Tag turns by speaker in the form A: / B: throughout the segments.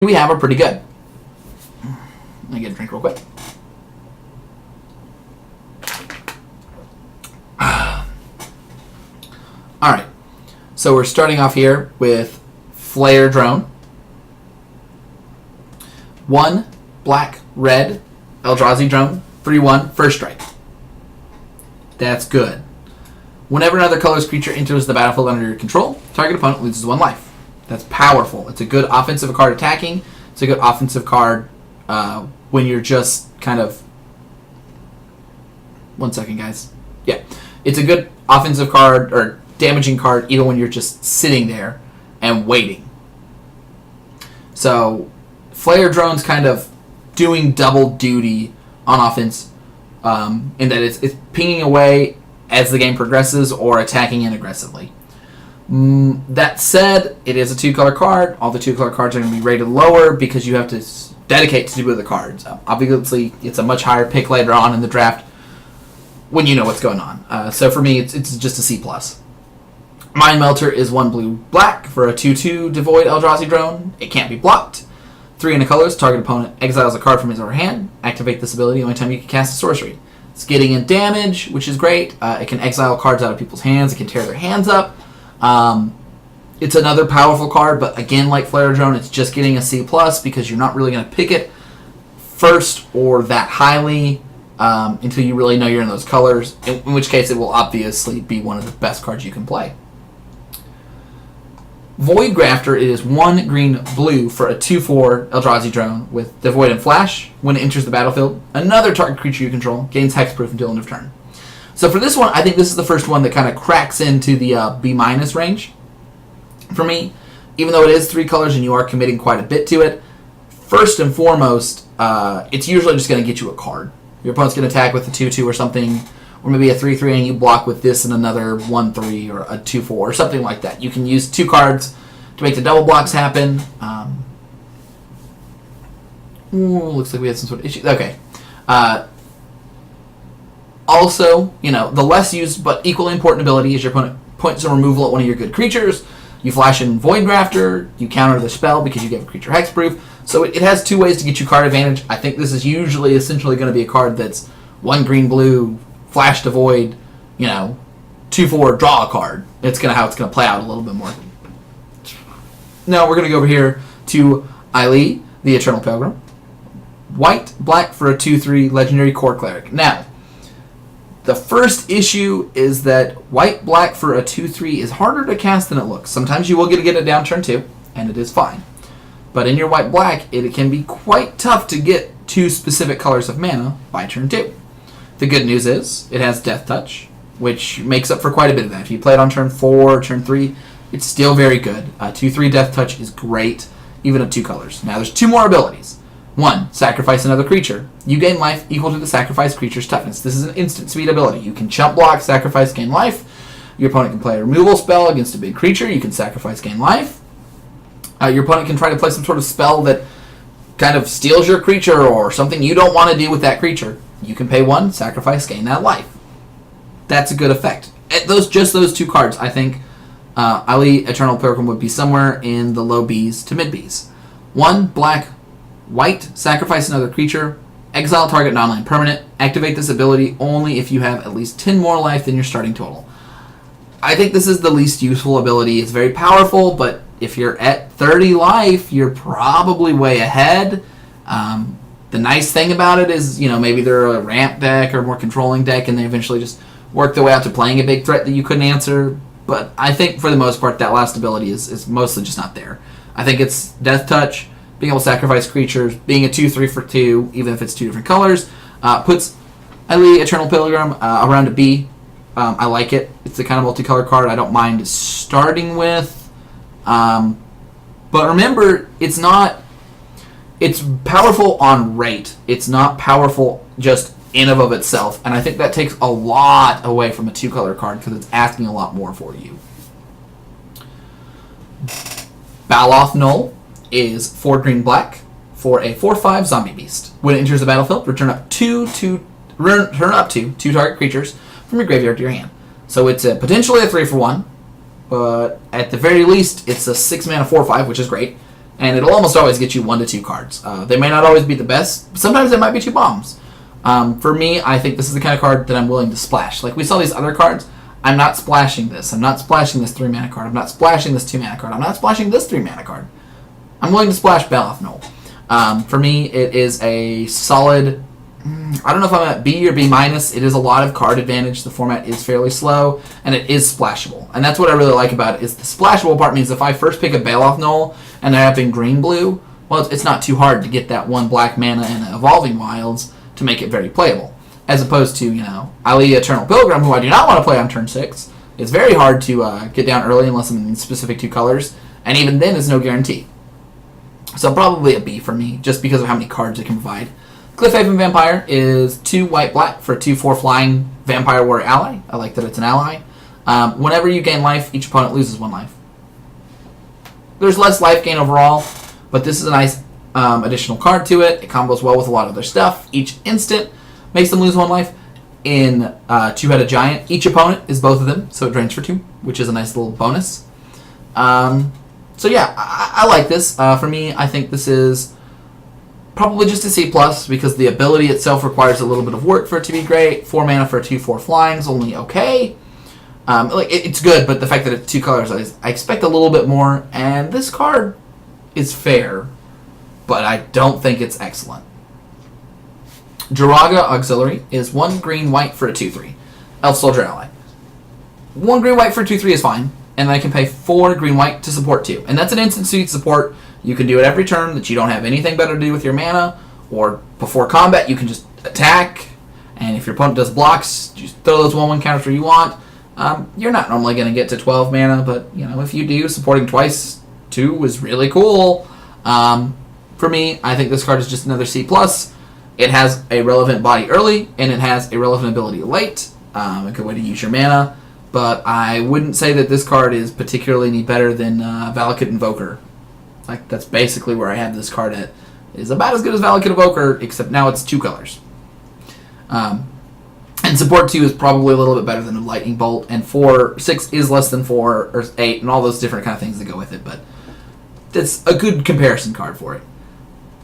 A: we have are pretty good. Let me get a drink real quick. Alright, so we're starting off here with Flare Drone. 1 black, red, Eldrazi Drone, 3/1, first strike. That's good. Whenever another colorless creature enters the battlefield under your control, target opponent loses 1 life. That's powerful. It's a good offensive card attacking. It's a good offensive card when you're just kind of... 1 second, guys. Yeah. It's a good offensive card or damaging card even when you're just sitting there and waiting. So, Flare Drone's kind of doing double duty on offense in that it's pinging away as the game progresses or attacking in aggressively. That said, it is a 2-color card. All the 2-color cards are going to be rated lower because you have to dedicate to 2 of the cards. Obviously, it's a much higher pick later on in the draft when you know what's going on. So for me, it's just a C+. Mind Melter is 1 blue-black for a 2/2 devoid Eldrazi Drone. It can't be blocked. 3 in the colors. Target opponent exiles a card from his or her hand. Activate this ability only time you can cast a sorcery. It's getting in damage, which is great. It can exile cards out of people's hands. It can tear their hands up. It's another powerful card, but again, like Flare Drone, it's just getting a C+ because you're not really going to pick it first or that highly until you really know you're in those colors, in which case it will obviously be one of the best cards you can play. Void Grafter, it is 1 green-blue for a 2/4 Eldrazi Drone with Devoid and Flash. When it enters the battlefield, another target creature you control gains hexproof until end of turn. So for this one, I think this is the first one that kind of cracks into the B- range for me. Even though it is 3 colors and you are committing quite a bit to it, first and foremost, it's usually just going to get you a card. Your opponent's going to attack with a 2/2 or something, or maybe a 3/3, and you block with this and another 1/3 or a 2/4 or something like that. You can use 2 cards to make the double blocks happen. Looks like we had some sort of issue. Okay. Also, the less used but equally important ability is your opponent points a removal at one of your good creatures. You flash in Void Grafter, you counter the spell because you give a creature hexproof. So it has 2 ways to get you card advantage. I think this is usually essentially going to be a card that's 1 green-blue, flash to void, 2/4, draw a card. It's how it's going to play out a little bit more. Now we're going to go over here to Aili, the Eternal Pilgrim. White, black for a 2/3 legendary core cleric. Now, the first issue is that white-black for a 2/3 is harder to cast than it looks. Sometimes you will get it down turn 2, and it is fine. But in your white-black, it can be quite tough to get 2 specific colors of mana by turn 2. The good news is it has Death Touch, which makes up for quite a bit of that. If you play it on turn 4 or turn 3, it's still very good. 2/3 Death Touch is great, even at 2 colors. Now, there's 2 more abilities. 1, sacrifice another creature. You gain life equal to the sacrificed creature's toughness. This is an instant speed ability. You can chump block, sacrifice, gain life. Your opponent can play a removal spell against a big creature. You can sacrifice, gain life. Your opponent can try to play some sort of spell that kind of steals your creature or something you don't want to do with that creature. You can pay 1, sacrifice, gain that life. That's a good effect. Just those 2 cards, I think Aili Eternal Pilgrim would be somewhere in the low Bs to mid Bs. 1, black, white, sacrifice another creature, exile target non-land permanent, activate this ability only if you have at least 10 more life than your starting total. I think this is the least useful ability. It's very powerful, but if you're at 30 life, you're probably way ahead. The nice thing about it is, maybe they're a ramp deck or more controlling deck, and they eventually just work their way out to playing a big threat that you couldn't answer. But I think for the most part, that last ability is mostly just not there. I think it's Death Touch, being able to sacrifice creatures, being a 2/3 for 2, even if it's 2 different colors, puts Aili Eternal Pilgrim around a B. I like it. It's the kind of multicolor card I don't mind starting with. But remember, it's powerful on rate. It's not powerful just in and of itself. And I think that takes a lot away from a 2-color card because it's asking a lot more for you. Baloth Null is 4 green-black for a 4/5 zombie beast. When it enters the battlefield, return up to 2 target creatures from your graveyard to your hand. So it's potentially a 3-for-1, but at the very least, it's a 6 mana 4/5, which is great. and it'll almost always get you 1 to 2 cards. They may not always be the best. Sometimes they might be 2 bombs. For me, I think this is the kind of card that I'm willing to splash. Like we saw these other cards, I'm not splashing this. I'm not splashing this 3 mana card. I'm not splashing this 2 mana card. I'm not splashing this 3 mana card. I'm willing to splash Baloth Knoll. For me, it is a solid, I don't know if I'm at B or B minus. It is a lot of card advantage. The format is fairly slow, and it is splashable. And that's what I really like about it, is the splashable part means if I first pick a Baloth Knoll and they're up in green-blue, well, it's not too hard to get that 1 black mana and Evolving Wilds to make it very playable. As opposed to, Ali Eternal Pilgrim, who I do not want to play on turn 6. It's very hard to get down early unless I'm in specific 2 colors, and even then is no guarantee. So probably a B for me, just because of how many cards it can provide. Cliffhaven Vampire is 2 white-black for a 2/4 flying Vampire Warrior ally. I like that it's an ally. Whenever you gain life, each opponent loses 1 life. There's less life gain overall, but this is a nice additional card to it. It combos well with a lot of other stuff. Each instant makes them lose 1 life. In Two-Headed Giant, each opponent is both of them, so it drains for 2, which is a nice little bonus. So yeah, I like this. For me, I think this is probably just a C+, because the ability itself requires a little bit of work for it to be great. 4 mana for a 2/4 flying is only okay. It's good, but the fact that it's 2 colors, I expect a little bit more. And this card is fair, but I don't think it's excellent. Jiraga Auxiliary is 1 green-white for a 2/3. Elf Soldier ally. 1 green-white for a 2/3 is fine, and I can pay 4 green-white to support 2. And that's an instant suit support. You can do it every turn that you don't have anything better to do with your mana, or before combat you can just attack, and if your opponent does blocks, just throw those 1/1 counters where you want. You're not normally going to get to 12 mana, but if you do, supporting twice 2 is really cool. For me, I think this card is just another C+. It has a relevant body early, and it has a relevant ability late. A good way to use your mana. But I wouldn't say that this card is particularly any better than Valakut Invoker. Like, that's basically where I have this card at. It's about as good as Valakut Invoker, except now it's 2 colors. And support 2 is probably a little bit better than a Lightning Bolt, and 6 is less than 4, or 8, and all those different kind of things that go with it. But it's a good comparison card for it.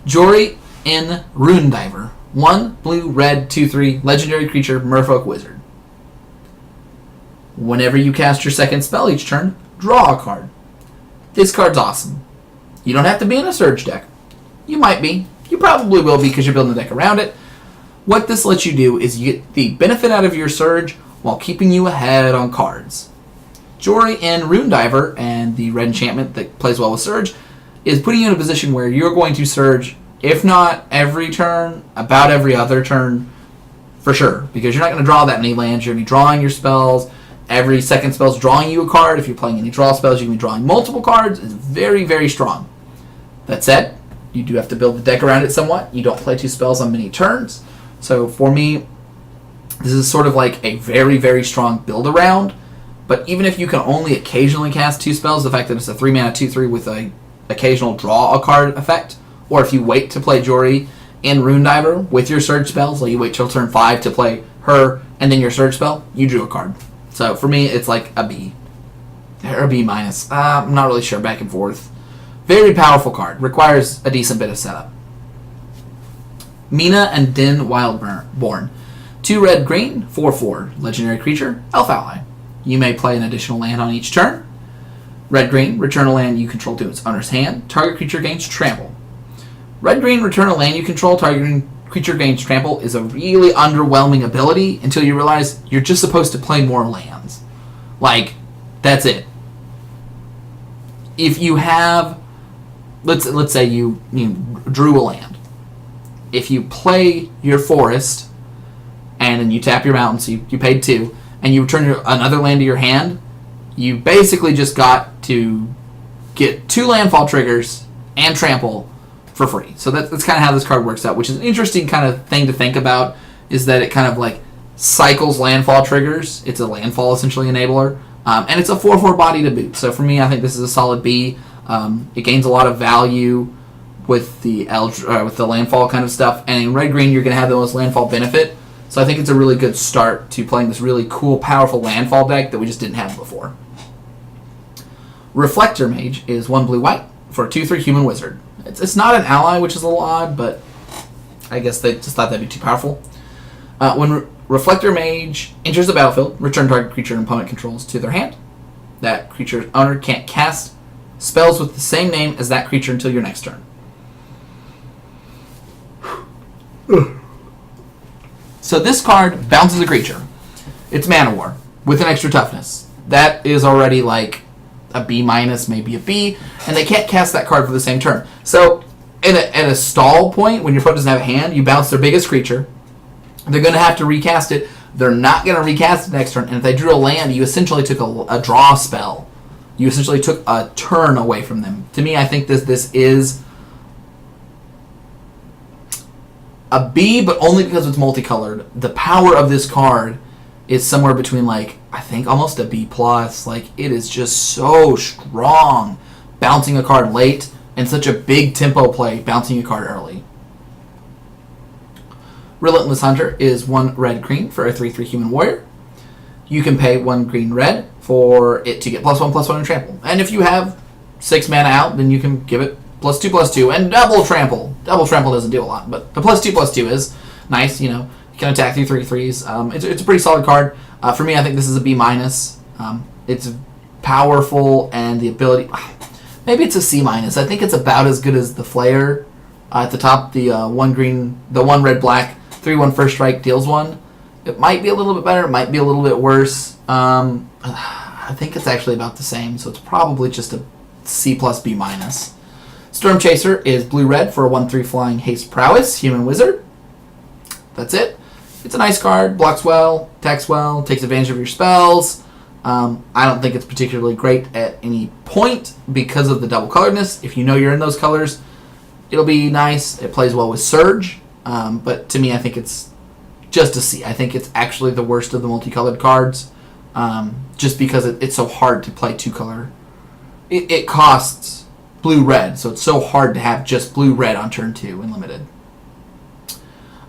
A: Jory in Rune Diver. 1 blue, red, 2/3, legendary creature, Merfolk Wizard. Whenever you cast your second spell each turn, draw a card. This card's awesome. You don't have to be in a Surge deck. You might be. You probably will be because you're building a deck around it. What this lets you do is you get the benefit out of your Surge while keeping you ahead on cards. Jory in Rune Diver, and the red enchantment that plays well with Surge, is putting you in a position where you're going to Surge, if not every turn, about every other turn, for sure. Because you're not going to draw that many lands. You're going to be drawing your spells. Every second spell is drawing you a card. If you're playing any draw spells, you can be drawing multiple cards. It's very, very strong. That said, you do have to build the deck around it somewhat. You don't play 2 spells on many turns. So for me, this is sort of like a very, very strong build around. But even if you can only occasionally cast 2 spells, the fact that it's a 3 mana 2/3 with a occasional draw a card effect, or if you wait to play Jory in Rune Diver with your Surge spells, like you wait till turn 5 to play her and then your Surge spell, you drew a card. So for me, it's like a B. Or a B minus. I'm not really sure, back and forth. Very powerful card. Requires a decent bit of setup. Mina and Din Wildborn. 2 red, green, 4/4. Legendary creature, elf ally. You may play an additional land on each turn. Red, green, return a land you control to its owner's hand. Target creature gains trample. Red, green, return a land you control. Target creature gains trample is a really underwhelming ability until you realize you're just supposed to play more lands. Like, that's it. If you have, let's say you drew a land. If you play your forest and then you tap your mountain, so you paid 2, and you return another land to your hand, you basically just got to get 2 landfall triggers and trample for free. So that's kind of how this card works out, which is an interesting kind of thing to think about, is that it kind of like cycles landfall triggers. It's a landfall essentially enabler, and it's a 4/4 body to boot. So for me, I think this is a solid B. It gains a lot of value with the landfall kind of stuff, and in red green you're going to have the most landfall benefit. So I think it's a really good start to playing this really cool, powerful landfall deck that we just didn't have before. Reflector Mage is 1 blue white for a 2/3 human wizard. It's not an ally, which is a little odd, but I guess they just thought that'd be too powerful. When Reflector Mage enters the battlefield, return target creature and opponent controls to their hand. That creature's owner can't cast spells with the same name as that creature until your next turn. So this card bounces a creature. It's Mana War with an extra toughness. That is already like a B-, maybe a B, and they can't cast that card for the same turn. So at a stall point, when your opponent doesn't have a hand, you bounce their biggest creature. They're going to have to recast it. They're not going to recast it next turn, and if they drew a land, you essentially took a draw spell. You essentially took a turn away from them. To me, I think this is a B, but only because it's multicolored. The power of this card is somewhere between, like, I think almost a B+. Like, it is just so strong. Bouncing a card late, and such a big tempo play, bouncing a card early. Relentless Hunter is 1 red-green for a 3/3 human warrior. You can pay 1 green-red for it to get +1/+1 and trample. And if you have 6 mana out, then you can give it +2/+2 and double trample. Double trample doesn't do a lot, but the +2/+2 is nice. You know, you can attack through 3/3s. It's a pretty solid card. For me, I think this is a B-. It's powerful, and the ability... Maybe it's a C-. I think it's about as good as the Flayer at the top. The 1 red-black 3/1 first strike deals 1. It might be a little bit better. It might be a little bit worse. I think it's actually about the same, so it's probably just a C+ B-. Storm Chaser is blue-red for a 1/3 flying haste prowess human wizard. That's it. It's a nice card. Blocks well, attacks well, takes advantage of your spells. I don't think it's particularly great at any point because of the double coloredness. If you know you're in those colors, it'll be nice. It plays well with Surge, but to me, I think it's just a C. I think it's actually the worst of the multicolored cards, just because it's so hard to play 2-color. It costs blue-red, so it's so hard to have just blue-red on turn 2 in Limited.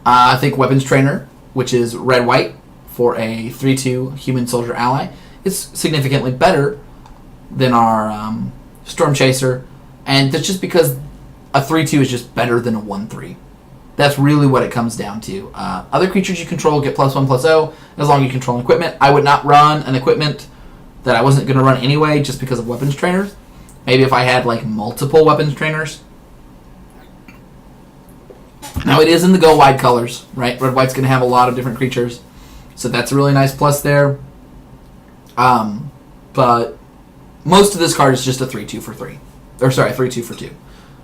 A: I think Weapons Trainer, which is red-white for a 3/2 human soldier ally, is significantly better than our Storm Chaser, and that's just because a 3/2 is just better than a 1/3. That's really what it comes down to. Other creatures you control get +1/+0 as long as you control an equipment. I would not run an equipment that I wasn't going to run anyway just because of Weapons Trainers. Maybe if I had like multiple Weapons Trainers. Now it is in the go wide colors, right? Red White's going to have a lot of different creatures, so that's a really nice plus there. But most of this card is just a 3/2 for 3, or sorry, 3/2 for 2,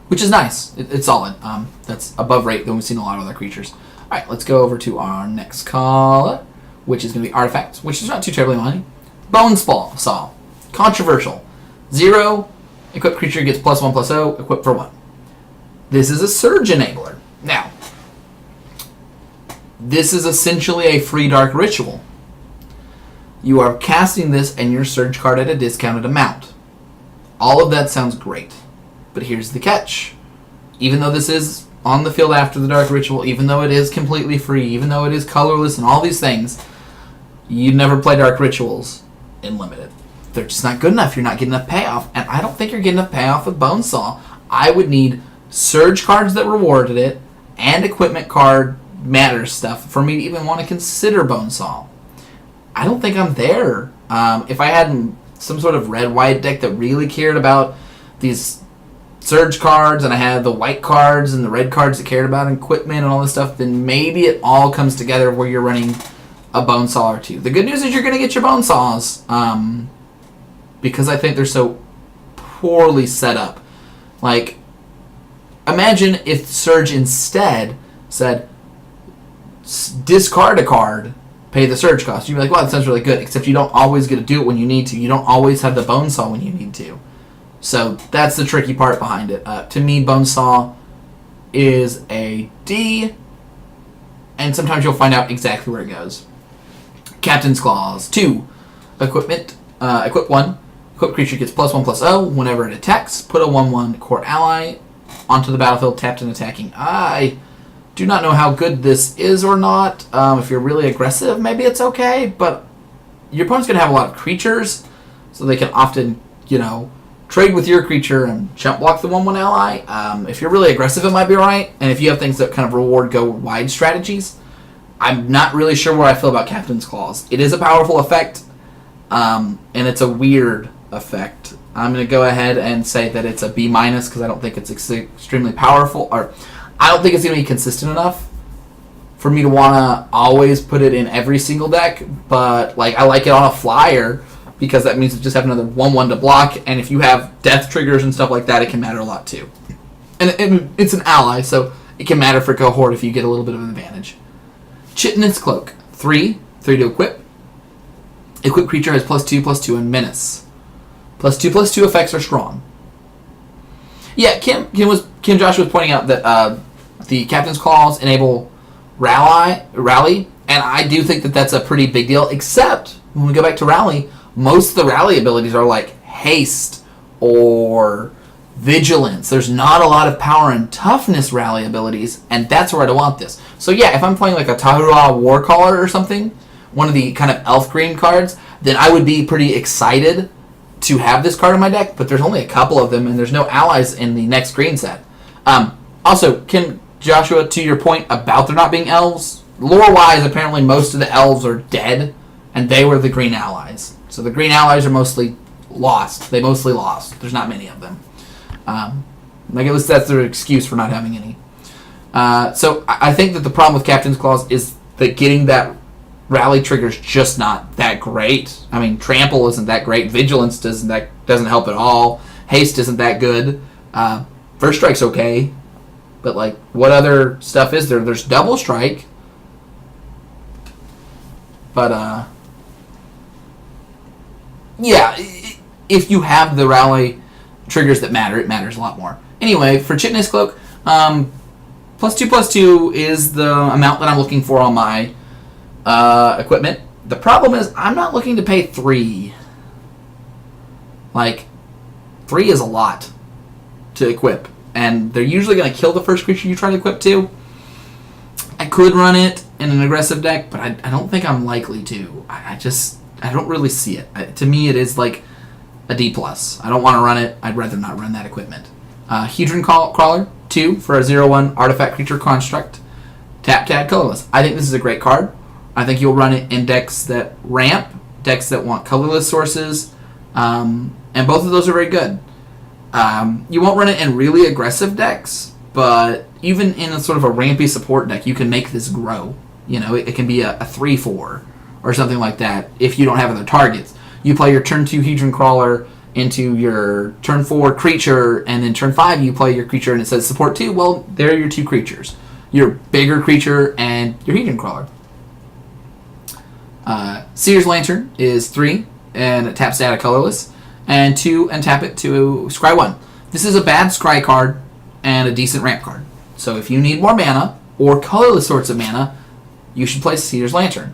A: which is nice. It's solid. That's above rate than we've seen a lot of other creatures. All right, let's go over to our next color, which is going to be Artifacts, which is not too terribly money. Bone Saw, controversial. 0, equipped creature gets +1/+0, equipped for 1. This is a Surge enabler. Now, this is essentially a free Dark Ritual. You are casting this and your Surge card at a discounted amount. All of that sounds great, but here's the catch. Even though this is on the field after the Dark Ritual, even though it is completely free, even though it is colorless and all these things, you never play Dark Rituals in Limited. They're just not good enough. You're not getting enough payoff, and I don't think you're getting enough payoff with Bonesaw. I would need Surge cards that rewarded it and equipment card matter stuff for me to even want to consider Bonesaw. I don't think I'm there. If I had some sort of red-white deck that really cared about these Surge cards, and I had the white cards and the red cards that cared about equipment and all this stuff, then maybe it all comes together where you're running a Bonesaw or 2. The good news is you're going to get your Bonesaws, because I think they're so poorly set up. Like, imagine if Surge instead said, discard a card, pay the Surge cost. You'd be like, well, that sounds really good, except you don't always get to do it when you need to. You don't always have the Bonesaw when you need to. So that's the tricky part behind it. To me, Bonesaw is a D, and sometimes you'll find out exactly where it goes. Captain's Claws. 2. Equipment. Equip 1. Equipped creature gets +1/+0 whenever it attacks. Put a 1/1 core ally onto the battlefield, tapped and attacking. I do not know how good this is or not. If you're really aggressive, maybe it's okay, but your opponent's going to have a lot of creatures, so they can often, trade with your creature and jump block the 1/1 ally. If you're really aggressive, it might be alright. And if you have things that kind of reward go wide strategies, I'm not really sure where I feel about Captain's Claws. It is a powerful effect, and it's a weird effect. I'm going to go ahead and say that it's a B- because I don't think it's extremely powerful, or I don't think it's going to be consistent enough for me to want to always put it in every single deck. But like, I like it on a flyer because that means you just have another 1/1 to block, and if you have death triggers and stuff like that, it can matter a lot too. And it's an ally, so it can matter for Cohort if you get a little bit of an advantage. Chitinous Cloak, 3 to equip. Equipped creature has +2/+2 and Menace. +2/+2 effects are strong. Yeah, Kim Josh was pointing out that the Captain's Claws enable Rally, and I do think that that's a pretty big deal, except when we go back to Rally, most of the Rally abilities are like Haste or Vigilance. There's not a lot of power and toughness Rally abilities, and that's where I want this. So yeah, if I'm playing like a Tahura Warcaller or something, one of the kind of elf green cards, then I would be pretty excited to have this card in my deck, but there's only a couple of them, and there's no allies in the next green set. Also, Joshua, to your point about there not being elves, lore-wise, apparently most of the elves are dead, and they were the green allies. So the green allies are mostly lost. They mostly lost. There's not many of them. Like at least that's their excuse for not having any. So I think that the problem with Captain's Claws is that getting that Rally trigger's just not that great. I mean, Trample isn't that great. Vigilance doesn't help at all. Haste isn't that good. First Strike's okay. But, like, what other stuff is there? There's Double Strike. But, yeah, if you have the Rally triggers that matter, it matters a lot more. Anyway, for Chitinous Cloak, +2/+2 is the amount that I'm looking for on my equipment. The problem is I'm not looking to pay 3. Like, 3 is a lot to equip, and they're usually going to kill the first creature you try to equip to. I could run it in an aggressive deck, but I don't think I'm likely to. I don't really see it. To me, it is like a D+. I don't want to run it. I'd rather not run that equipment. Hedron Crawler, 2 for a 0/1 artifact creature construct. Tap to add colorless. I think this is a great card. I think you'll run it in decks that ramp, decks that want colorless sources, and both of those are very good. You won't run it in really aggressive decks, but even in a sort of a rampy support deck, you can make this grow. You know, it can be a 3/4 or something like that if you don't have other targets. You play your turn 2 Hedron Crawler into your turn 4 creature, and then turn 5 you play your creature and it says support 2. Well, there are your 2 creatures. Your bigger creature and your Hedron Crawler. Seer's Lantern is 3, and it taps to add a colorless, and 2, and tap it to scry 1. This is a bad scry card and a decent ramp card. So if you need more mana, or colorless sorts of mana, you should play Seer's Lantern.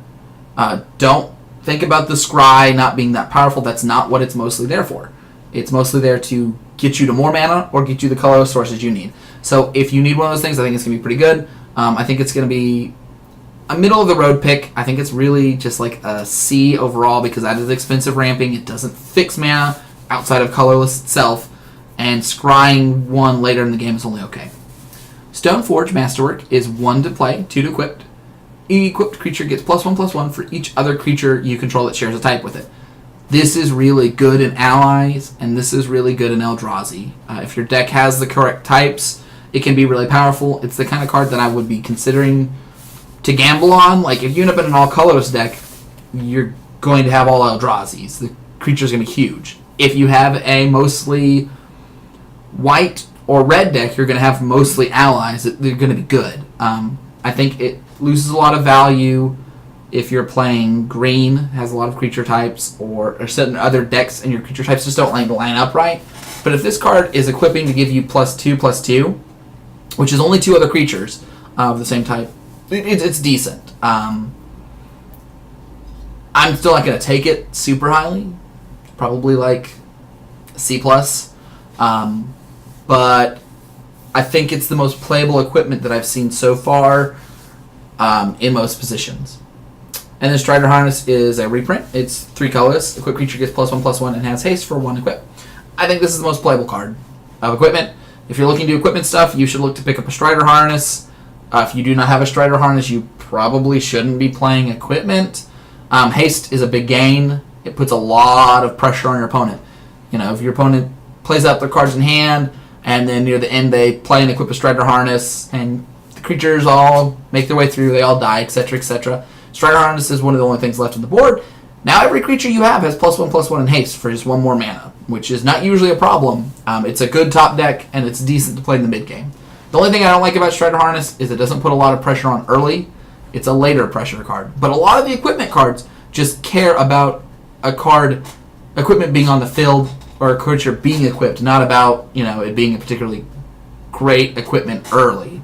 A: Don't think about the scry not being that powerful. That's not what it's mostly there for. It's mostly there to get you to more mana, or get you the colorless sources you need. So if you need one of those things, I think it's going to be pretty good. I think it's going to be a middle-of-the-road pick. I think it's really just like a C overall because that is expensive ramping. It doesn't fix mana outside of colorless itself, and scrying 1 later in the game is only okay. Stoneforge Masterwork is 1 to play, 2 to equip. Equipped creature gets +1/+1 for each other creature you control that shares a type with it. This is really good in allies, and this is really good in Eldrazi. If your deck has the correct types, it can be really powerful. It's the kind of card that I would be considering to gamble on. Like, if you end up in an all-colorless deck, you're going to have all Eldrazi's. The creature's going to be huge. If you have a mostly white or red deck, you're going to have mostly allies. They're going to be good. I think it loses a lot of value if you're playing green, has a lot of creature types, or certain other decks and your creature types just don't line up right. But if this card is equipping to give you +2/+2, which is only 2 other creatures of the same type, it's decent. I'm still not going to take it super highly. Probably like C+. But I think it's the most playable equipment that I've seen so far in most positions. And then Strider Harness is a reprint. It's 3 colorless. Equipped creature gets +1/+1 and has haste for 1 equip. I think this is the most playable card of equipment. If you're looking to do equipment stuff, you should look to pick up a Strider Harness. If you do not have a Strider Harness, you probably shouldn't be playing equipment. Haste is a big gain. It puts a lot of pressure on your opponent. If your opponent plays out their cards in hand, and then near the end they play and equip a Strider Harness, and the creatures all make their way through, they all die, etc., etc. Strider Harness is one of the only things left on the board. Now every creature you have has +1/+1 in haste for just 1 more mana, which is not usually a problem. It's a good top deck, and it's decent to play in the mid game. The only thing I don't like about Strider Harness is it doesn't put a lot of pressure on early. It's a later pressure card. But a lot of the equipment cards just care about equipment being on the field, or a creature being equipped, not about it being a particularly great equipment early.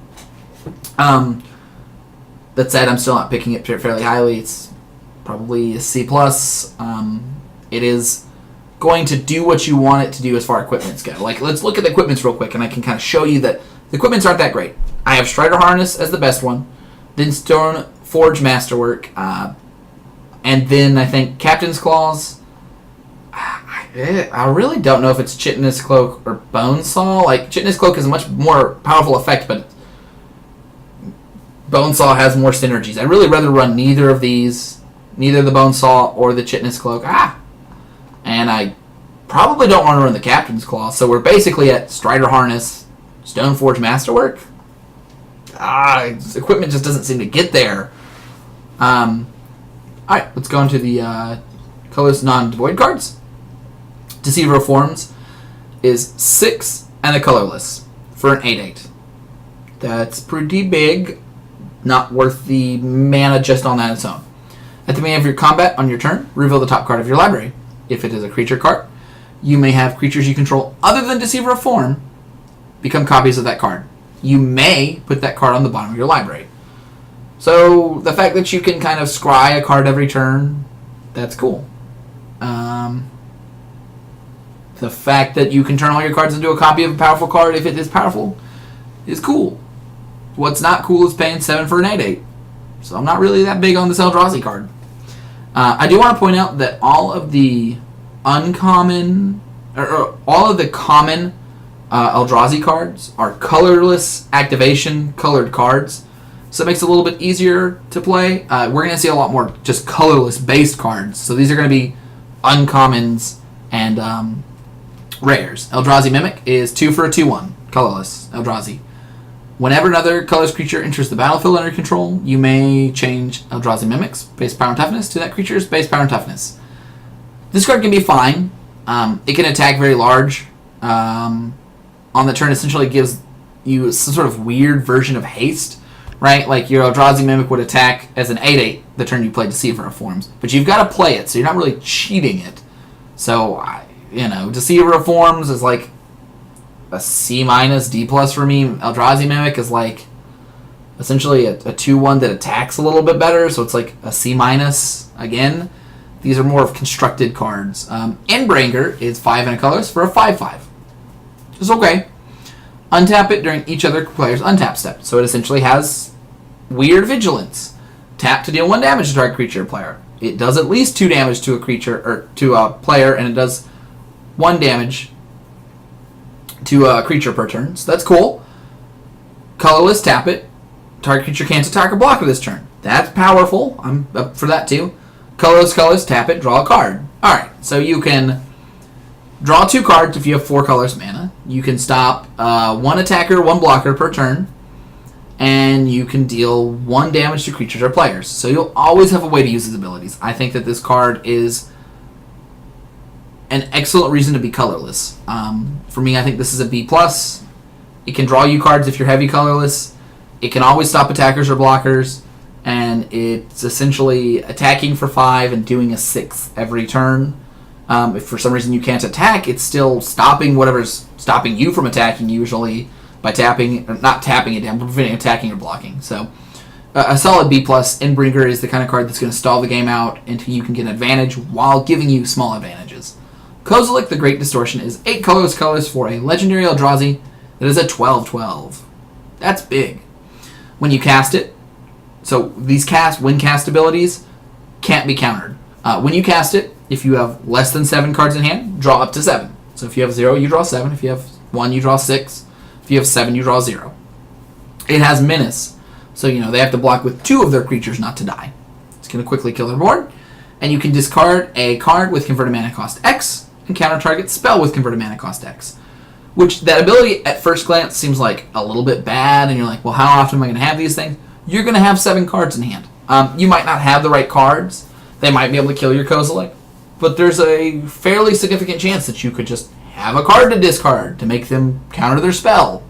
A: That said, I'm still not picking it fairly highly. It's probably a C+. It is going to do what you want it to do as far as equipments go. Let's look at the equipments real quick, and I can kind of show you that the equipments aren't that great. I have Strider Harness as the best one, then Stone Forge Masterwork, and then I think Captain's Claws. I really don't know if it's Chitinous Cloak or Bonesaw. Chitinous Cloak is a much more powerful effect, but Bonesaw has more synergies. I'd really rather run neither of these, neither the Bonesaw or the Chitinous Cloak. And I probably don't want to run the Captain's Claw, so we're basically at Strider Harness, Stoneforge Masterwork. Equipment just doesn't seem to get there. Alright, let's go into the colorless non-devoid cards. Deceiver of Forms is 6 and a colorless for an 8/8. That's pretty big. Not worth the mana just on that its own. At the beginning of your combat on your turn, reveal the top card of your library. If it is a creature card, you may have creatures you control other than Deceiver of Form become copies of that card. You may put that card on the bottom of your library. So the fact that you can kind of scry a card every turn, that's cool. The fact that you can turn all your cards into a copy of a powerful card if it is powerful is cool. What's not cool is paying 7 for an 8/8. So I'm not really that big on this Eldrazi card. I do want to point out that all of the uncommon, or all of the common Eldrazi cards are colorless activation colored cards. So it makes it a little bit easier to play. We're going to see a lot more just colorless based cards. So these are going to be uncommons and rares. Eldrazi Mimic is 2 for a 2/1. Colorless Eldrazi. Whenever another colorless creature enters the battlefield under control, you may change Eldrazi Mimic's base power and toughness to that creature's base power and toughness. This card can be fine. It can attack very large. On the turn, essentially gives you some sort of weird version of haste, right? Like your Eldrazi Mimic would attack as an 8/8 the turn you play Deceiver of Forms. But you've got to play it, so you're not really cheating it. So, Deceiver of Forms is like a C-, D+ for me. Eldrazi Mimic is like essentially a 2/1 that attacks a little bit better, so it's like a C- again. These are more of constructed cards. Endbringer is 5 and a colorless for a 5/5. It's okay. Untap it during each other player's untap step. So it essentially has weird vigilance. Tap to deal 1 damage to target creature or player. It does at least 2 damage to a creature or to a player, and it does 1 damage to a creature per turn. So that's cool. Colorless, tap it. Target creature can't attack or block for this turn. That's powerful. I'm up for that too. Colorless, tap it, draw a card. Alright, so you can draw 2 cards if you have 4 colors mana. You can stop 1 attacker, 1 blocker per turn. And you can deal 1 damage to creatures or players. So you'll always have a way to use his abilities. I think that this card is an excellent reason to be colorless. For me, I think this is a B+. It can draw you cards if you're heavy colorless. It can always stop attackers or blockers. And it's essentially attacking for 5 and doing a 6 every turn. If for some reason you can't attack, it's still stopping whatever's stopping you from attacking, usually by tapping, or not tapping it down, but preventing attacking or blocking. So a solid B+. Endbringer is the kind of card that's going to stall the game out until you can get an advantage while giving you small advantages. Kozilek, the Great Distortion, is 8 colors for a legendary Eldrazi that is a 12/12. That's big. When you cast it, so these when cast abilities can't be countered. When you cast it, if you have less than 7 cards in hand, draw up to 7. So So if you have 0, you draw 7. If you have 1, you draw 6. If you have 7, you draw 0. It has menace, so they have to block with 2 of their creatures not to die. It's going to quickly kill their board. And you can discard a card with converted mana cost X and counter target spell with converted mana cost X. Which, that ability at first glance seems like a little bit bad, and you're like, well, how often am I going to have these things? You're going to have 7 cards in hand. You might not have the right cards. They might be able to kill your Kozilek, but there's a fairly significant chance that you could just have a card to discard to make them counter their spell.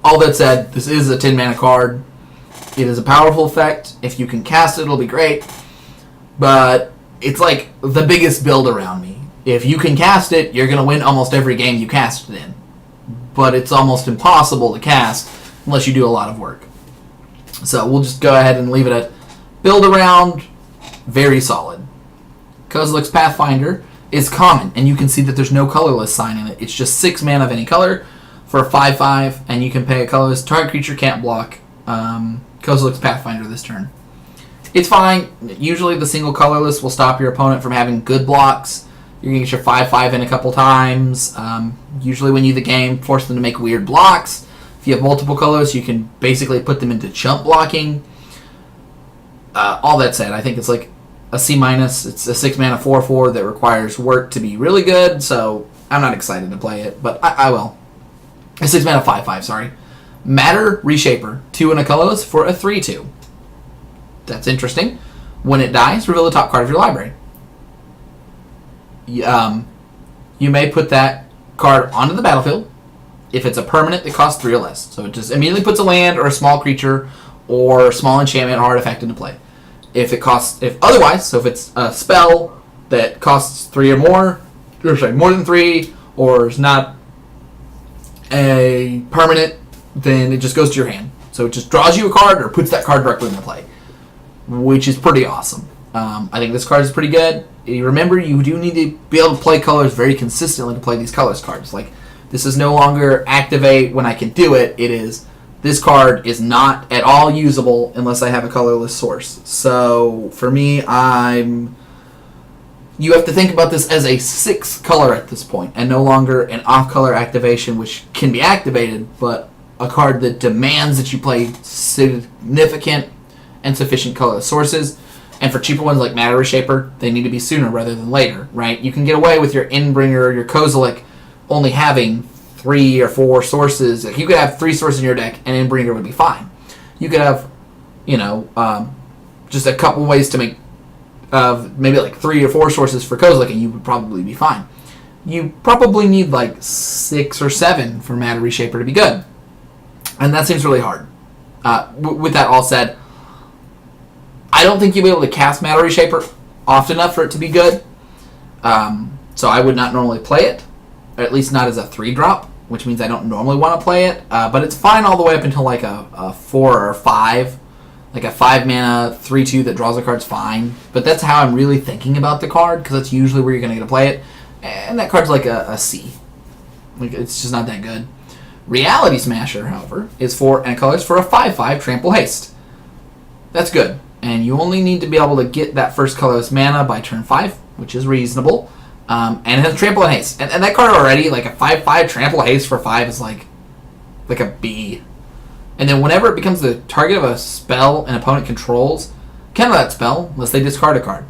A: All that said, this is a 10 mana card. It is a powerful effect. If you can cast it, it'll be great. But it's like the biggest build around me. If you can cast it, you're going to win almost every game you cast it in. But it's almost impossible to cast unless you do a lot of work. So we'll just go ahead and leave it at build around, very solid. Kozilek's Pathfinder is common, and you can see that there's no colorless sign in it. It's just 6 mana of any color for a 5/5, and you can pay a colorless. Target creature can't block Kozilek's Pathfinder this turn. It's fine. Usually the single colorless will stop your opponent from having good blocks. You're going to get your 5/5 in a couple times. Usually when you the game, force them to make weird blocks. If you have multiple colors, you can basically put them into chump blocking. All that said, I think it's like a C-. It's a 6 mana 4/4 that requires work to be really good, so I'm not excited to play it, but I will. A 6 mana 5/5, sorry. Matter Reshaper, 2 and a colorless for a 3/2. That's interesting. When it dies, reveal the top card of your library. You may put that card onto the battlefield if it's a permanent that costs 3 or less. So it just immediately puts a land or a small creature or small enchantment or artifact into play. If it's a spell that costs 3 or more, more than 3, or is not a permanent, then it just goes to your hand. So it just draws you a card or puts that card directly into play, which is pretty awesome. I think this card is pretty good. Remember, you do need to be able to play colors very consistently to play these colors cards. Like, this is no longer activate when I can do it. It is, this card is not at all usable unless I have a colorless source. So, for me, you have to think about this as a 6 color at this point, and no longer an off-color activation, which can be activated, but a card that demands that you play significant and sufficient colorless sources. And for cheaper ones like Matter Reshaper, they need to be sooner rather than later, right? You can get away with your Endbringer or your Kozilek only having 3 or 4 sources. Like, you could have 3 sources in your deck, and Endbringer would be fine. You could have, just a couple ways to make maybe like 3 or 4 sources for Kozilek, and you would probably be fine. You probably need like 6 or 7 for Matter Reshaper to be good. And that seems really hard. With that all said, I don't think you'll be able to cast Matter Reshaper often enough for it to be good. So I would not normally play it, or at least not as a 3-drop, which means I don't normally want to play it. But it's fine all the way up until like a 4 or 5. Like a 5 mana 3/2 that draws a card's fine. But that's how I'm really thinking about the card, because that's usually where you're going to get to play it. And that card's like a C. Like, it's just not that good. Reality Smasher, however, is 4 and colors for a 5/5 Trample Haste. That's good. And you only need to be able to get that first colorless mana by turn 5, which is reasonable. And it has Trample and Haste. And that card already, like a 5/5 Trample Haste for 5 is like a B. And then whenever it becomes the target of a spell an opponent controls, counter that spell unless they discard a card.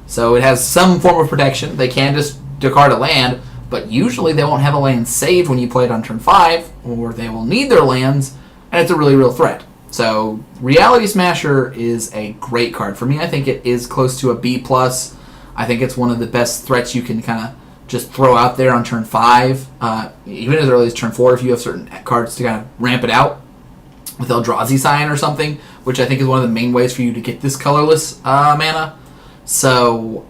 A: So it has some form of protection. They can just discard a land, but usually they won't have a land saved when you play it on turn 5, or they will need their lands, and it's a really real threat. So Reality Smasher is a great card. For me, I think it is close to a B+. I think it's one of the best threats you can kind of just throw out there on turn 5, even as early as turn 4 if you have certain cards to kind of ramp it out with Eldrazi Scion or something, which I think is one of the main ways for you to get this colorless mana. So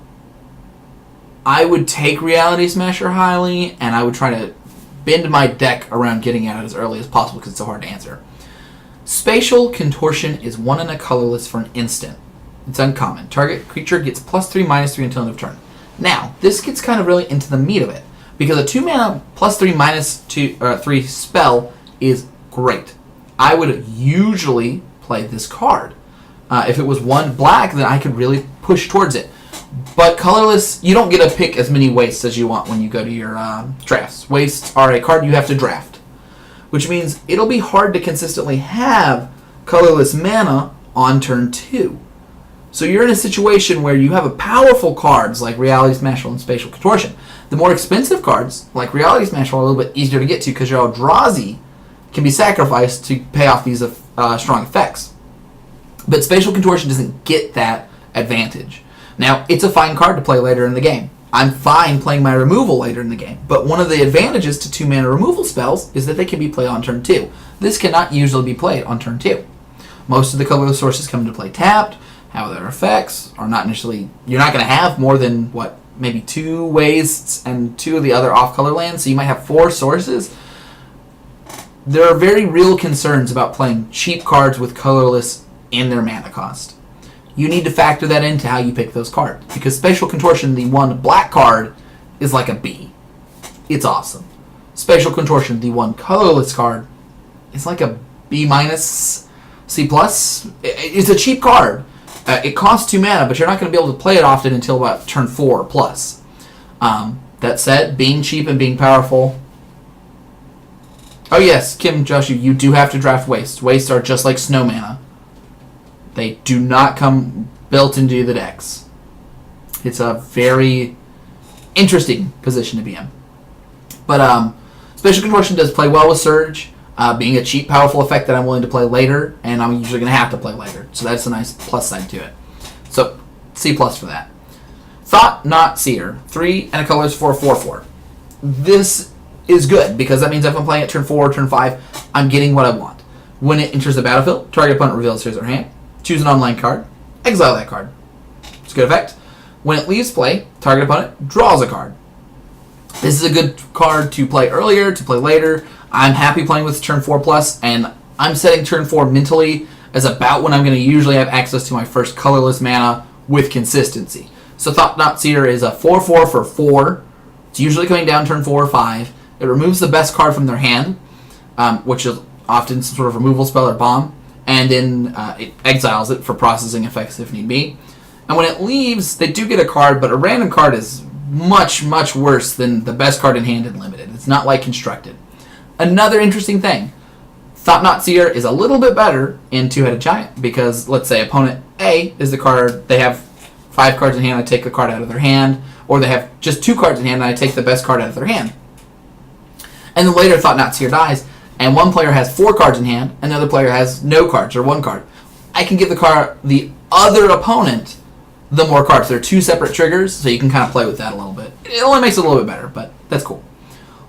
A: I would take Reality Smasher highly, and I would try to bend my deck around getting at it as early as possible because it's so hard to answer. Spatial Contortion is 1 and a colorless for an instant. It's uncommon. Target creature gets +3/-3 until end of turn. Now, this gets kind of really into the meat of it, because a 2 mana +3/-3 spell is great. I would usually play this card. If it was 1 black, then I could really push towards it. But colorless, you don't get to pick as many wastes as you want when you go to your drafts. Wastes are a card you have to draft, which means it'll be hard to consistently have colorless mana on turn 2. So you're in a situation where you have a powerful cards like Reality Smasher and Spatial Contortion. The more expensive cards, like Reality Smasher, are a little bit easier to get to because your Eldrazi can be sacrificed to pay off these strong effects. But Spatial Contortion doesn't get that advantage. Now, it's a fine card to play later in the game. I'm fine playing my removal later in the game, but one of the advantages to 2-mana removal spells is that they can be played on turn 2. This cannot usually be played on turn 2. Most of the colorless sources come into play tapped. How their effects are not initially... You're not going to have more than, maybe 2 wastes and 2 of the other off-color lands, so you might have 4 sources. There are very real concerns about playing cheap cards with colorless in their mana cost. You need to factor that into how you pick those cards, because Spatial Contortion, the 1 black card, is like a B. It's awesome. Spatial Contortion, the 1 colorless card, is like a B minus, C plus. It's a cheap card. It costs 2 mana, but you're not going to be able to play it often until about turn 4 plus. That said, being cheap and being powerful. Oh yes, Kim, Josh, you do have to draft wastes. Wastes are just like snow mana. They do not come built into the decks. It's a very interesting position to be in. But Spatial Contortion does play well with Surge, being a cheap, powerful effect that I'm willing to play later, and I'm usually going to have to play later. So that's a nice plus side to it. So C plus for that. Thought Not Seer, 3 and a colorless for 4/4. This is good because that means if I'm playing at turn 4 or turn 5, I'm getting what I want. When it enters the battlefield, target opponent reveals his or her hand. Choose an online card. Exile that card. It's a good effect. When it leaves play, target opponent draws a card. This is a good card to play earlier, to play later. I'm happy playing with turn 4 plus, and I'm setting turn 4 mentally as about when I'm going to usually have access to my first colorless mana with consistency. So Thought Not Seer is a 4/4 for 4. It's usually coming down turn 4 or 5. It removes the best card from their hand, which is often some sort of removal spell or bomb, and then it exiles it for processing effects if need be. And when it leaves, they do get a card, but a random card is much, much worse than the best card in hand in Limited. It's not like Constructed. Another interesting thing, Thought Not Seer is a little bit better in Two-Headed Giant, because let's say opponent A is the card, they have 5 cards in hand, I take the card out of their hand, or they have just 2 cards in hand, and I take the best card out of their hand. And then later Thought Not Seer dies, and one player has 4 cards in hand, and the other player has no cards, or 1 card. I can give the other opponent the more cards. They're 2 separate triggers, so you can kind of play with that a little bit. It only makes it a little bit better, but that's cool.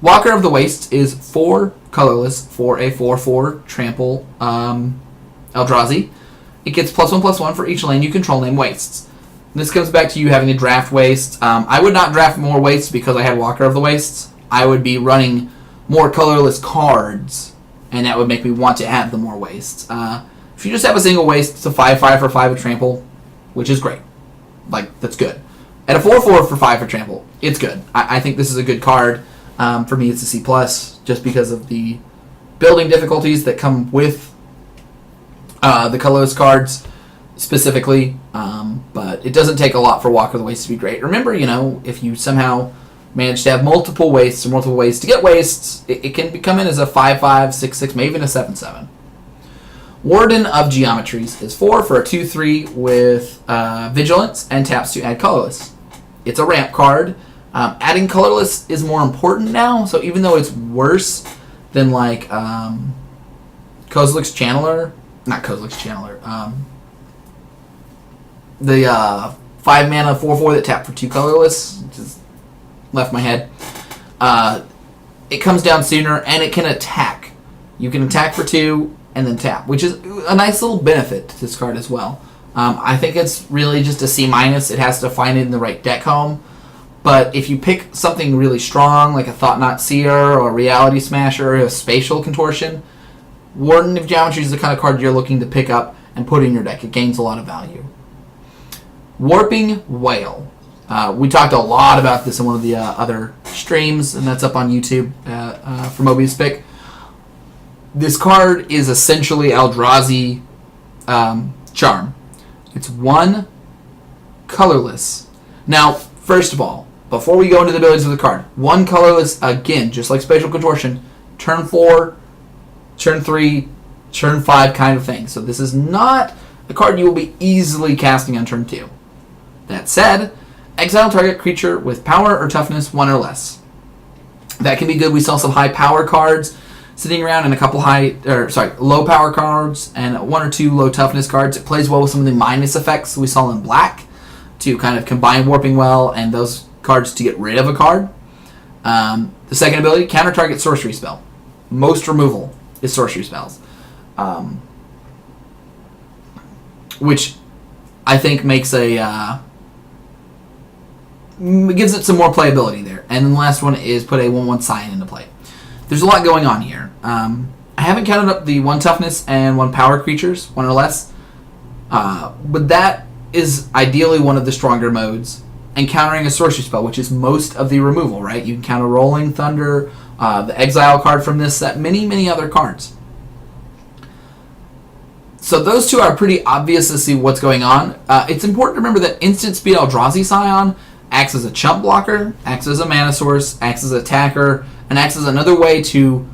A: Walker of the Wastes is 4 colorless for a 4/4 trample Eldrazi. It gets +1/+1 for each lane you control named Wastes. This comes back to you having to draft Wastes. I would not draft more Wastes because I had Walker of the Wastes. I would be running more colorless cards, and that would make me want to add the more Wastes. If you just have a single Waste, it's a 5/5 for 5 of trample, which is great. That's good. At a 4/4 for 5 for trample, it's good. I think this is a good card. For me, it's a C+, just because of the building difficulties that come with the colorless cards specifically. But it doesn't take a lot for Walker of the Wastes to be great. Remember, if you somehow manage to have multiple wastes or multiple ways to get wastes, it can come in as a 5/5, 6/6, maybe even a 7/7. Warden of Geometries is 4 for a 2/3 with Vigilance and taps to add colorless. It's a ramp card. Adding colorless is more important now, so even though it's worse than Kozilek's Channeler, not Kozilek's Channeler, the 5 mana 4/4 that tap for 2 colorless, just left my head. It comes down sooner, and it can attack. You can attack for 2 and then tap, which is a nice little benefit to this card as well. I think it's really just a C-. It has to find it in the right deck home. But if you pick something really strong, like a Thought Not Seer or a Reality Smasher or a Spatial Contortion, Warden of Geometry is the kind of card you're looking to pick up and put in your deck. It gains a lot of value. Warping Whale. We talked a lot about this in one of the other streams, and that's up on YouTube for Mobius Pick. This card is essentially Eldrazi Charm. It's 1 colorless Now, first of all, before we go into the abilities of the card, one colorless, again, just like Spatial Contortion, turn 4, turn 3, turn 5 kind of thing. So this is not a card you will be easily casting on turn 2. That said, exile target creature with power or toughness 1 or less. That can be good. We saw some high power cards sitting around and a couple low power cards and 1 or 2 low toughness cards. It plays well with some of the minus effects we saw in black to kind of combine Warping Well and those cards to get rid of a card. The second ability, counter target sorcery spell. Most removal is sorcery spells. Which I think makes gives it some more playability there. And then the last one is put a 1/1 Scion into play. There's a lot going on here. I haven't counted up the 1 toughness and 1 power creatures, 1 or less. But that is ideally one of the stronger modes. And countering a sorcery spell, which is most of the removal, right? You can counter Rolling Thunder, the exile card from this set, many other cards. So those two are pretty obvious to see what's going on. It's important to remember that Instant Speed Eldrazi Scion acts as a chump blocker, acts as a mana source, acts as an attacker, and acts as another way to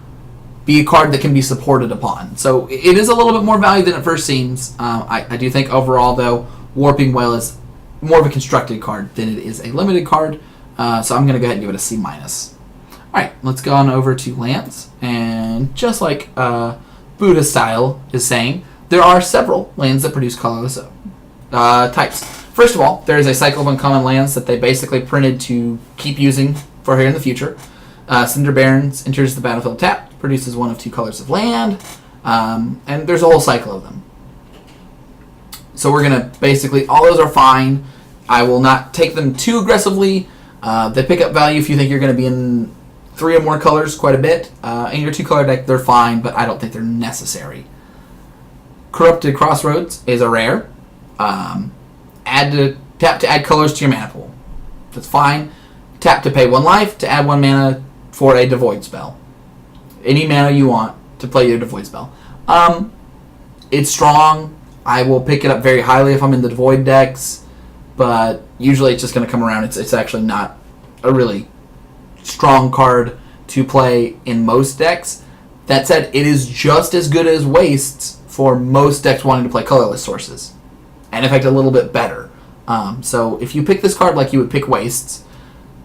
A: be a card that can be supported upon. So it is a little bit more value than it first seems. I do think overall, though, Warping Well is more of a constructed card than it is a limited card. So I'm going to go ahead and give it a C-. Alright, let's go on over to lands. And just like Buddha Style is saying, there are several lands that produce colorless types. First of all, there is a cycle of uncommon lands that they basically printed to keep using for here in the future. Cinder Barrens enters the battlefield tapped, produces 1 of 2 colors of land, and there's a whole cycle of them. So we're going to basically, all those are fine. I will not take them too aggressively. They pick up value if you think you're going to be in 3 or more colors quite a bit. In your 2-color deck, they're fine, but I don't think they're necessary. Corrupted Crossroads is a rare. Tap to add colors to your mana pool. That's fine. Tap to pay 1 life to add 1 mana for a Devoid spell. Any mana you want to play your Devoid spell. It's strong. I will pick it up very highly if I'm in the Devoid decks, but usually it's just going to come around. It's actually not a really strong card to play in most decks. That said, it is just as good as Wastes for most decks wanting to play colorless sources. And in fact, a little bit better. So if you pick this card like you would pick Wastes,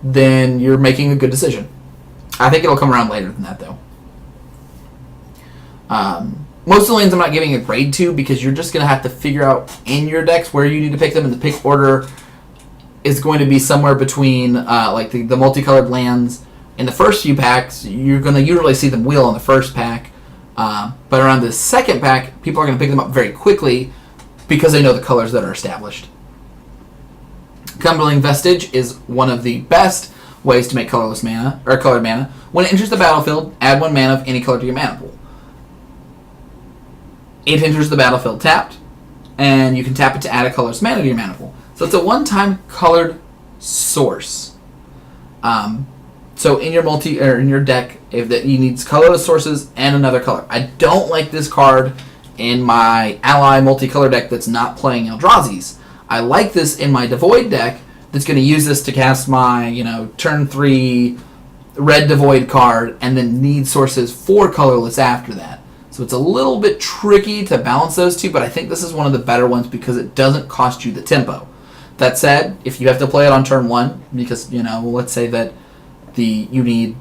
A: then you're making a good decision. I think it'll come around later than that, though. Most of the lanes I'm not giving a grade to because you're just going to have to figure out in your decks where you need to pick them, and the pick order is going to be somewhere between like the multicolored lands. In the first few packs, you're going to usually see them wheel in the first pack. But around the second pack, people are going to pick them up very quickly because they know the colors that are established. Crumbling Vestige is one of the best ways to make colorless mana, or colored mana. When it enters the battlefield, add 1 mana of any color to your mana pool. It enters the battlefield tapped, and you can tap it to add a colorless mana to your mana pool. So it's a one-time colored source. So in your in your deck, if that you need colorless sources and another color. I don't like this card in my ally multicolor deck that's not playing Eldrazi's. I like this in my Devoid deck that's going to use this to cast my, turn 3 red Devoid card and then need sources for colorless after that. So it's a little bit tricky to balance those two, but I think this is one of the better ones because it doesn't cost you the tempo. That said, if you have to play it on turn 1, because, let's say that you need...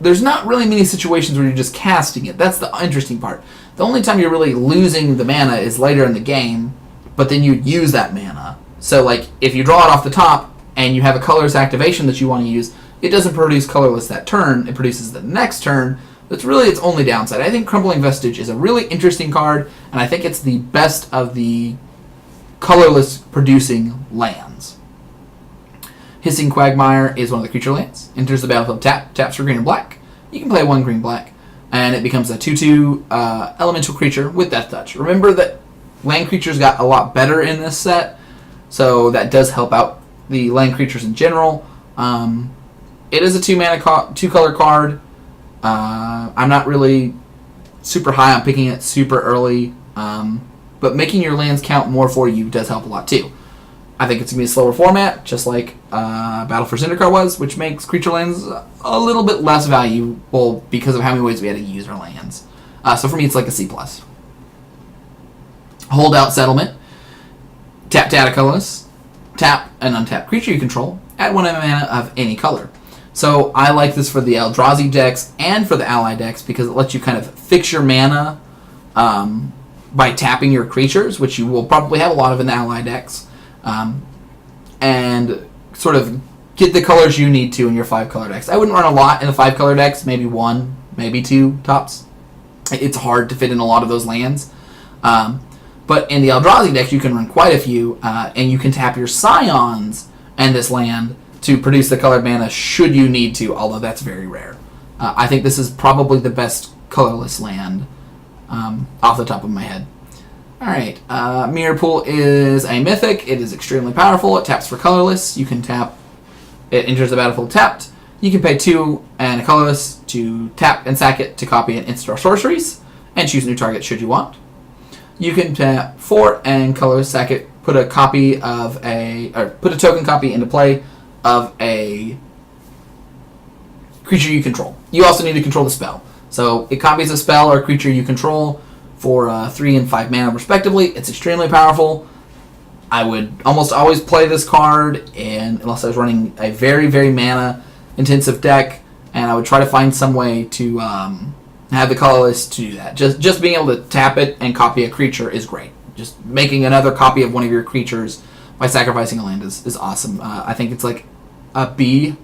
A: There's not really many situations where you're just casting it. That's the interesting part. The only time you're really losing the mana is later in the game, but then you'd use that mana. So, like, if you draw it off the top and you have a colorless activation that you want to use, it doesn't produce colorless that turn. It produces the next turn. That's really its only downside. I think Crumbling Vestige is a really interesting card, and I think it's the best of the colorless producing lands. Hissing Quagmire is one of the creature lands. Enters the battlefield taps for green or black. You can play 1 green-black, and it becomes a 2/2 elemental creature with Death Touch. Remember that land creatures got a lot better in this set, so that does help out the land creatures in general. It is a 2-color card. I'm not really super high on picking it super early, but making your lands count more for you does help a lot too. I think it's going to be a slower format, just like Battle for Zendikar was, which makes creature lands a little bit less valuable because of how many ways we had to use our lands. So for me, it's like a C+. Holdout Settlement. Tap to add a colorless. Tap an untapped creature you control. Add 1 mana of any color. So I like this for the Eldrazi decks and for the ally decks because it lets you kind of fix your mana by tapping your creatures, which you will probably have a lot of in the ally decks. And sort of get the colors you need to in your 5-color decks. I wouldn't run a lot in the 5-color decks, maybe 1, maybe 2 tops. It's hard to fit in a lot of those lands. But in the Eldrazi decks, you can run quite a few, and you can tap your Scions and this land to produce the colored mana should you need to, although that's very rare. I think this is probably the best colorless land off the top of my head. Alright, Mirror Pool is a mythic. It is extremely powerful. It taps for colorless. You can tap, it enters the battlefield tapped. You can pay 2 and a colorless to tap and sack it to copy an instant or sorceries, and choose a new target should you want. You can tap 4 and colorless sack it, put a token copy into play of a creature you control. You also need to control the spell. So it copies a spell or a creature you control for 3 and 5 mana respectively. It's extremely powerful. I would almost always play this card unless I was running a very, very mana intensive deck, and I would try to find some way to have the colorless to do that. Just being able to tap it and copy a creature is great. Just making another copy of one of your creatures by sacrificing a land is awesome. I think it's like a B.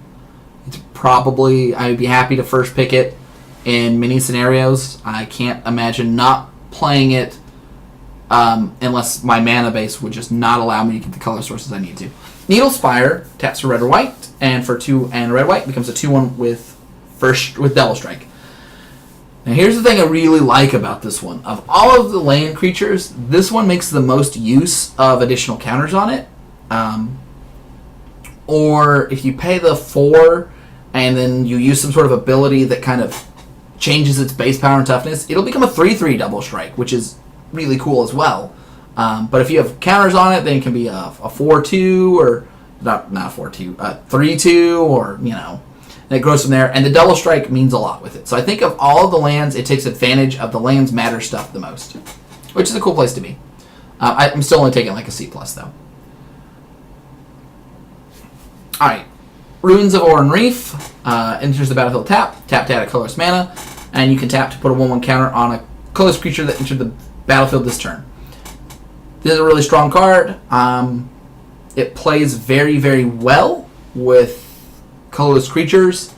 A: It's probably, I would be happy to first pick it in many scenarios. I can't imagine not playing it unless my mana base would just not allow me to get the color sources I need to. Needle Spire taps for red or white, and for 2 and red-white becomes a 2/1 with Double Strike. Now here's the thing I really like about this one. Of all of the land creatures, this one makes the most use of additional counters on it. Or if you pay the 4 and then you use some sort of ability that kind of changes its base power and toughness, it'll become a 3/3 Double Strike, which is really cool as well. But if you have counters on it, then it can be a 4/2 or not a 4/2, 3/2, or and it grows from there. And the Double Strike means a lot with it. So I think of all of the lands, it takes advantage of the lands matter stuff the most, which is a cool place to be. I'm still only taking like a C+ though. All right, Ruins of Oran Reef enters the battlefield tap to add a colorless mana, and you can tap to put a 1/1 counter on a colorless creature that entered the battlefield this turn. This is a really strong card. It plays very, very well with colorless creatures.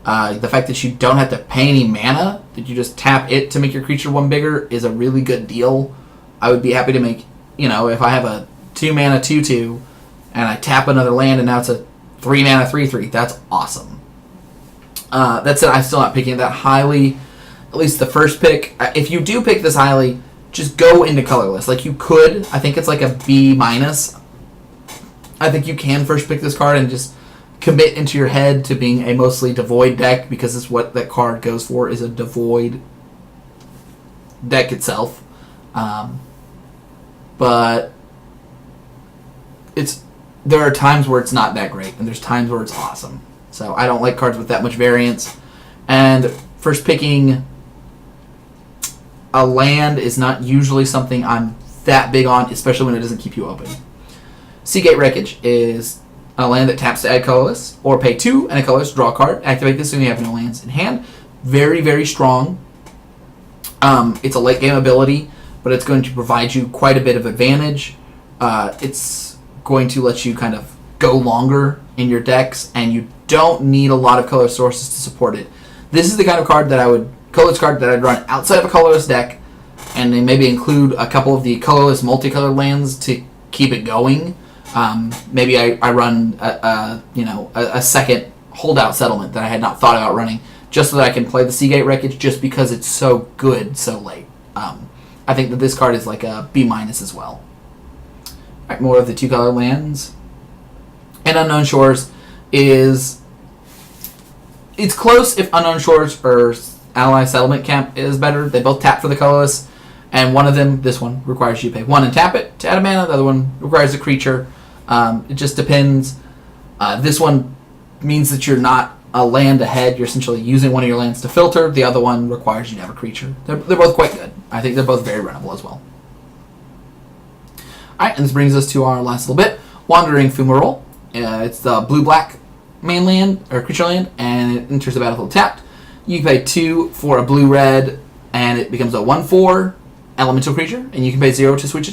A: The fact that you don't have to pay any mana, that you just tap it to make your creature 1 bigger, is a really good deal. I would be happy to make, if I have a 2 mana 2/2 and I tap another land and now it's a 3 mana 3/3, that's awesome. That said, I'm still not picking it that highly, at least the first pick. If you do pick this highly, just go into colorless. Like you could, I think it's like a B-. I think you can first pick this card and just commit into your head to being a mostly devoid deck, because it's what that card goes for, is a devoid deck itself. But there are times where it's not that great, and there's times where it's awesome. So I don't like cards with that much variance. And first picking a land is not usually something I'm that big on, especially when it doesn't keep you open. Seagate Wreckage is a land that taps to add colorless, or pay 2 and a colorless, draw a card, activate this when you have no lands in hand. Very, very strong. It's a late game ability, but it's going to provide you quite a bit of advantage. It's going to let you kind of go longer in your decks, and you don't need a lot of color sources to support it. This is the kind of card that colorless card that I'd run outside of a colorless deck, and then maybe include a couple of the colorless multicolored lands to keep it going. Maybe I run a second holdout settlement that I had not thought about running, just so that I can play the Seagate Wreckage, just because it's so good so late. I think that this card is like a B- as well. All right, more of the 2-color lands. And Unknown Shores it's close if Unknown Shores or Ally Settlement Camp is better. They both tap for the colorless, and one of them, this one, requires you to pay 1 and tap it to add a mana. The other one requires a creature. It just depends. This one means that you're not a land ahead. You're essentially using one of your lands to filter. The other one requires you to have a creature. They're both quite good. I think they're both very runnable as well. Alright, and this brings us to our last little bit. Wandering Fumarole. It's the blue-black main land, or creature land, and it enters the battlefield tapped. You can pay 2 for a blue-red, and it becomes a 1/4 elemental creature, and you can pay 0 to switch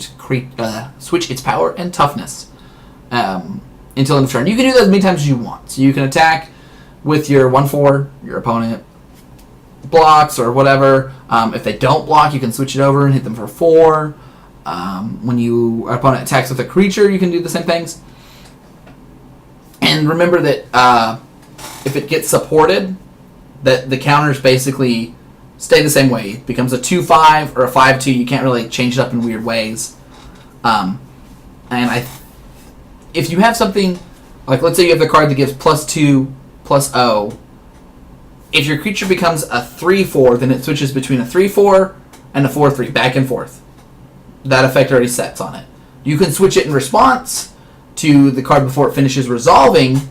A: its power and toughness until end of turn. You can do that as many times as you want. So you can attack with your 1/4, your opponent blocks or whatever. If they don't block, you can switch it over and hit them for 4. When your opponent attacks with a creature, you can do the same things. And remember that if it gets supported, that the counters basically stay the same way. It becomes a 2/5 or a 5/2. You can't really change it up in weird ways. If you have something, like let's say you have the card that gives +2/+0, if your creature becomes a 3/4, then it switches between a 3/4 and a 4/3, back and forth. That effect already sets on it. You can switch it in response to the card before it finishes resolving,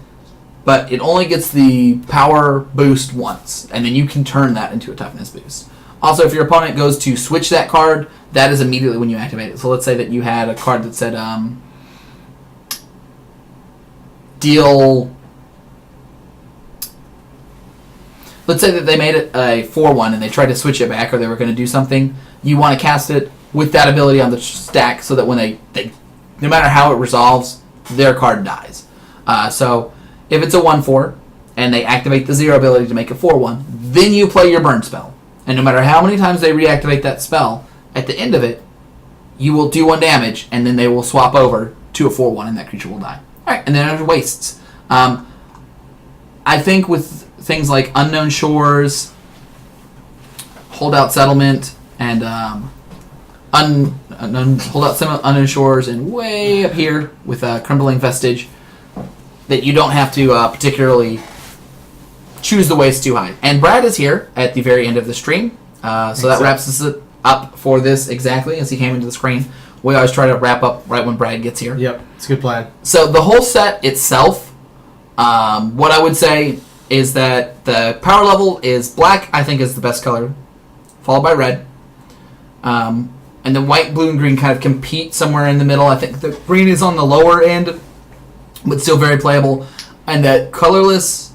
A: but it only gets the power boost once, and then you can turn that into a toughness boost. Also, if your opponent goes to switch that card, that is immediately when you activate it. So let's say that you had a card that said deal... Let's say that they made it a 4/1 and they tried to switch it back, or they were going to do something. You want to cast it with that ability on the stack so that when they no matter how it resolves, their card dies. So if it's a 1/4 and they activate the 0 ability to make a 4/1, then you play your burn spell. And no matter how many times they reactivate that spell, at the end of it, you will do 1 damage, and then they will swap over to a 4/1 and that creature will die. Alright, and then there's wastes. I think with things like Unknown Shores, Holdout Settlement, and Unknown Shores, and way up here with Crumbling Vestige, that you don't have to particularly choose the waste too high. And Brad is here at the very end of the stream, so that wraps us up for this exactly as he came into the screen. We always try to wrap up right when Brad gets here.
B: Yep, it's a good plan.
A: So the whole set itself, what I would say is that the power level is black, I think, is the best color, followed by red. And then white, blue, and green kind of compete somewhere in the middle. I think the green is on the lower end, but still very playable. And that colorless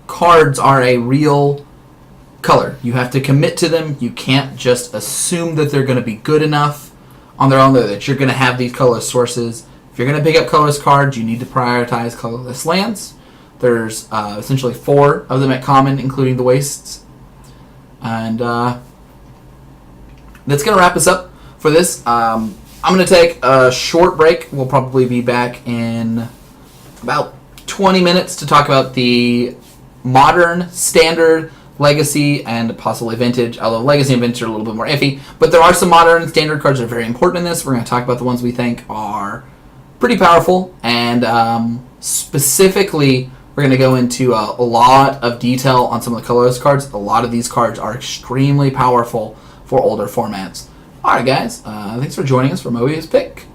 A: cards are a real color. You have to commit to them. You can't just assume that they're going to be good enough on their own, that you're going to have these colorless sources. If you're going to pick up colorless cards, you need to prioritize colorless lands. There's essentially 4 of them at common, including the wastes. And that's going to wrap us up for this. I'm going to take a short break. We'll probably be back in about 20 minutes to talk about the modern, standard, legacy, and possibly vintage, although legacy and vintage are a little bit more iffy. But there are some modern standard cards that are very important in this. We're going to talk about the ones we think are pretty powerful, and specifically we're going to go into a lot of detail on some of the colorless cards. A lot of these cards are extremely powerful for older formats. Alright guys, thanks for joining us for Mobius Pick.